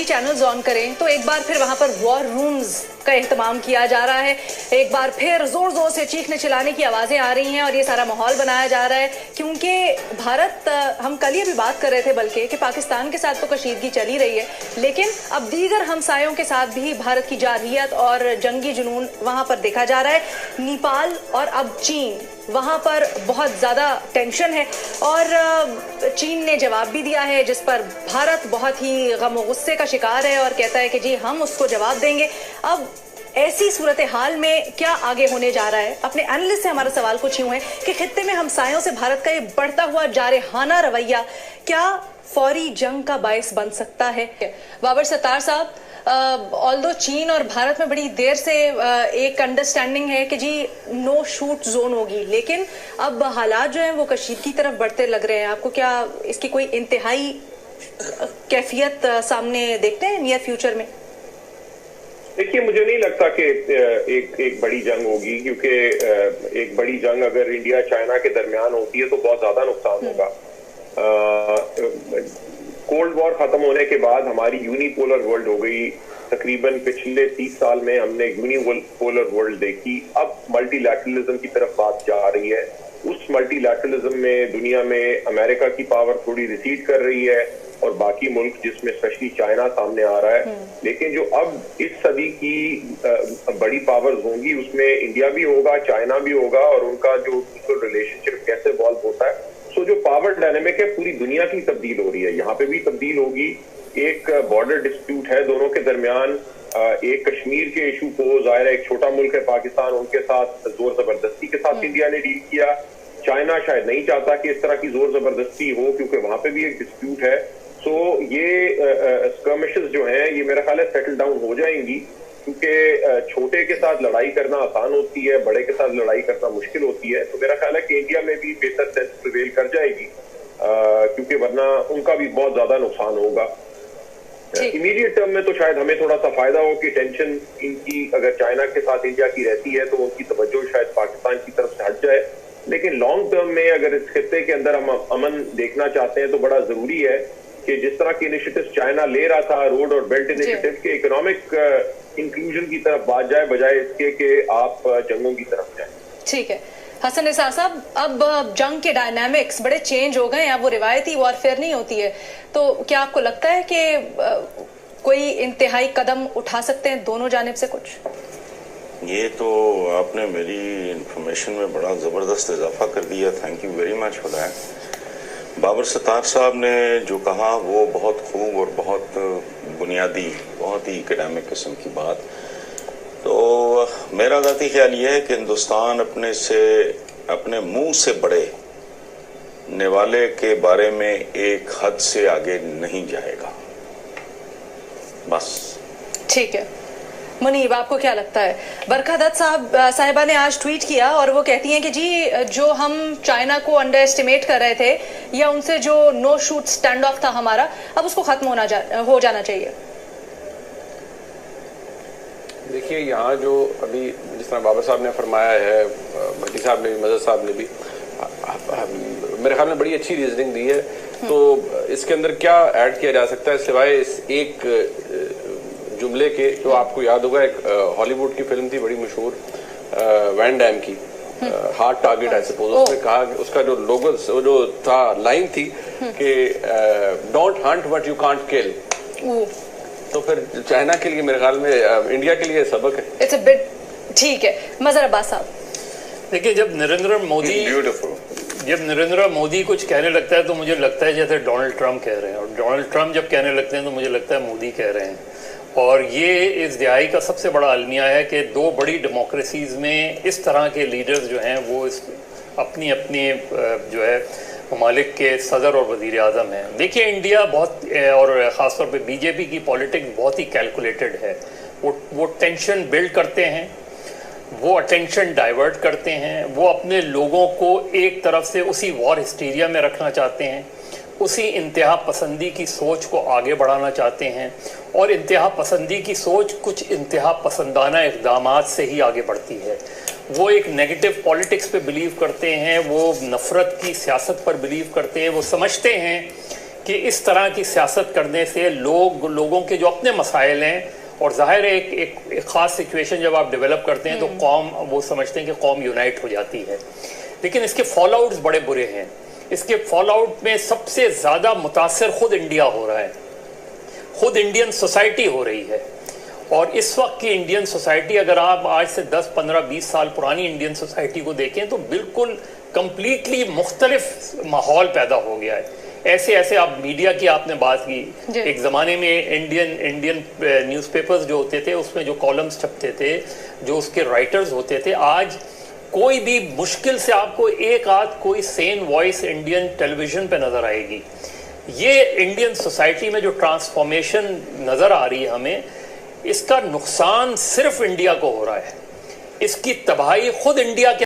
TV channels on करें तो एक बार फिर वहां पर वॉर रूम्स का एहतमाम किया जा रहा है। एक बार फिर जोर जोर से चीखने चिल्लाने की आवाजें आ रही हैं और ये सारा माहौल बनाया जा रहा है, क्योंकि भारत, हम कल ही अभी बात कर रहे थे बल्कि कि पाकिस्तान के साथ तो कशीदगी चली रही है, लेकिन अब दीगर हमसायों के साथ भी भारत की जारहियत और जंगी जुनून वहां पर देखा जा रहा है। नेपाल और अब चीन, वहां पर बहुत ज्यादा टेंशन है और चीन ने जवाब भी दिया है, जिस पर भारत बहुत ही गम और गुस्से का शिकार है और कहता है कि जी हम उसको जवाब देंगे। अब ऐसी सूरत हाल में क्या आगे होने जा रहा है? अपने एनालिस्ट से हमारा सवाल कुछ यूं है कि खित्ते में हमसायों से भारत का ये बढ़ता हुआ जारहाना रवैया क्या फौरी जंग का बायस बन सकता है? बाबर सत्तार साहब, ऑल्दो चीन और भारत में बड़ी देर से एक अंडरस्टैंडिंग है कि जी नो शूट जोन होगी, लेकिन अब हालात जो हैं वो कशीदगी की तरफ बढ़ते लग रहे हैं। आपको क्या इसकी कोई इंतहाई कैफियत सामने देखते हैं नियर फ्यूचर में? देखिए, मुझे नहीं लगता कि एक बड़ी जंग होगी, क्योंकि एक बड़ी जंग अगर इंडिया चाइना के दरमियान होती है तो बहुत ज्यादा नुकसान होगा। कोल्ड वॉर खत्म होने के बाद हमारी यूनिपोलर वर्ल्ड हो गई। तकरीबन पिछले 30 साल में हमने यूनिपोलर वर्ल्ड देखी। अब मल्टीलैटरलिज्म की तरफ बात जा रही है। उस मल्टीलैटरलिज्म में दुनिया में अमेरिका की पावर थोड़ी रिसीड कर रही है और बाकी मुल्क, जिसमें स्पेशली चाइना सामने आ रहा है। लेकिन जो अब इस सदी की बड़ी पावर्स होंगी उसमें इंडिया भी होगा, चाइना भी होगा, और उनका जो रिलेशनशिप कैसे इवॉल्व होता है। सो जो पावर डायनेमिक है पूरी दुनिया की तब्दील हो रही है, यहाँ पे भी तब्दील होगी। एक बॉर्डर डिस्प्यूट है दोनों के दरमियान। एक कश्मीर के इशू को, जाहिर है एक छोटा मुल्क है पाकिस्तान, उनके साथ जोर जबरदस्ती के साथ इंडिया ने डील किया। चाइना शायद नहीं चाहता कि इस तरह की जोर जबरदस्ती हो, क्योंकि वहां पे भी एक डिस्प्यूट है। सो ये स्कर्मिशेस जो हैं ये मेरा ख्याल है सेटल डाउन हो जाएंगी, क्योंकि छोटे के साथ लड़ाई करना आसान होती है, बड़े के साथ लड़ाई करना मुश्किल होती है। तो मेरा ख्याल है कि इंडिया में भी बेहतर सेंस प्रिवेल कर जाएगी, क्योंकि वरना उनका भी बहुत ज्यादा नुकसान होगा। इमीडिएट टर्म में तो शायद हमें थोड़ा सा फायदा हो कि टेंशन इनकी अगर चाइना के साथ इंडिया की रहती है तो उनकी तवज्जो शायद पाकिस्तान की तरफ से हट जाए। लेकिन लॉन्ग टर्म में अगर इस खित्ते के अंदर हम अमन देखना चाहते हैं तो बड़ा जरूरी है कि जिस तरह के इनिशिएटिव चाइना ले रहा था, रोड और बेल्ट इनिशिएटिव के, इकोनॉमिक इंक्लूजन की तरफ बात जाए, बजाय इसके कि आप जंगों की तरफ जाए। ठीक है हसन निसार साहब, अब जंग के डायनामिक्स बड़े चेंज हो गए हैं। अब वो रिवायती वॉरफेयर नहीं होती है, तो क्या आपको लगता है कि कोई इंतहाई कदम उठा सकते हैं दोनों जानिब से? कुछ ये तो आपने मेरी इंफॉर्मेशन में बड़ा जबरदस्त इजाफा कर दिया। Thank you very much for that. Babar Sattar साहब ने जो कहा वो बहुत खूब और बहुत बुनियादी, बहुत ही एकेडमिक किस्म की बात। तो मेरा ज़ाती ख्याल ये है कि हिंदुस्तान अपने मुंह से बड़े निवाले के बारे में एक हद से आगे नहीं जाएगा, बस। ठीक है मुनीब, आपको क्या लगता है? बरखा दत्त साहिबा ने आज ट्वीट किया और वो कहती हैं कि जी जो हम चाइना को अंडर एस्टिमेट कर रहे थे या उनसे जो नो शूट स्टैंड ऑफ था हमारा, अब उसको खत्म हो जाना चाहिए। देखिए, यहाँ जो अभी जिस तरह बाबा साहब ने फरमाया है, भट्टी साहब ने भी, मजहर साहब ने भी मेरे ख्याल में बड़ी अच्छी रीजनिंग दी है। तो इसके अंदर क्या ऐड किया जा सकता है सिवाय इस एक जुमले के, जो आपको याद होगा, एक हॉलीवुड की फिल्म थी बड़ी मशहूर, वैन डैम की, हार्ड टारगेट आई सपोज। उसने कहा कि उसका जो लोगो जो था, लाइन थी कि don't hunt what you can't kill. तो फिर चाइना के लिए, मेरे ख्याल में इंडिया के लिए सबक है। It's a bit. ठीक है मजहर अब्बास साहब, देखिए जब नरेंद्र मोदी कुछ कहने लगता है तो मुझे लगता है जैसे डोनाल्ड ट्रंप कह रहे हैं, और डोनाल्ड ट्रंप जब कहने लगते हैं तो मुझे लगता है मोदी कह रहे हैं। और ये इस दिहाई का सबसे बड़ा अलमिया है कि दो बड़ी डेमोक्रेसीज में इस तरह के लीडर्स जो हैं वो अपनी जो है ममालिक के सदर और वज़ीर आज़म हैं। देखिए इंडिया बहुत, और ख़ासतौर पे बीजेपी की पॉलिटिक्स बहुत ही कैलकुलेटेड है। वो टेंशन बिल्ड करते हैं, वो अटेंशन डाइवर्ट करते हैं, वो अपने लोगों को एक तरफ से उसी वॉर हिस्टीरिया में रखना चाहते हैं, उसी इंतहा पसंदी की सोच को आगे बढ़ाना चाहते हैं। और इंतहा पसंदी की सोच कुछ इंतहा पसंदाना इक़दामात से ही आगे बढ़ती है। वो एक नेगेटिव पॉलिटिक्स पे बिलीव करते हैं, वो नफ़रत की सियासत पर बिलीव करते हैं। वो समझते हैं कि इस तरह की सियासत करने से लोगों के जो अपने मसाइल हैं, और जाहिर है एक ख़ास सिचुएशन जब आप डेवलप करते हैं तो कौम, वो समझते हैं कि कौम यूनाइट हो जाती है, लेकिन इसके फॉल आउट्स बड़े बुरे हैं। इसके फॉल आउट में सबसे ज़्यादा मुतासर खुद इंडिया हो रहा है, खुद इंडियन सोसाइटी हो रही है। और इस वक्त की इंडियन सोसाइटी, अगर आप आज से 10, 15, 20 साल पुरानी इंडियन सोसाइटी को देखें तो बिल्कुल कंप्लीटली मुख्तलिफ माहौल पैदा हो गया है। ऐसे आप मीडिया की आपने बात की, एक ज़माने में इंडियन न्यूज़पेपर्स जो होते थे उसमें जो कॉलम्स छपते थे, जो उसके राइटर्स होते थे, आज कोई भी मुश्किल से आपको एक आध कोई सेन वॉइस इंडियन टेलीविज़न पे नज़र आएगी। ये इंडियन सोसाइटी में जो ट्रांसफॉर्मेशन नज़र आ रही है हमें, इसका नुकसान सिर्फ इंडिया को हो रहा है, इसकी तबाही खुद इंडिया के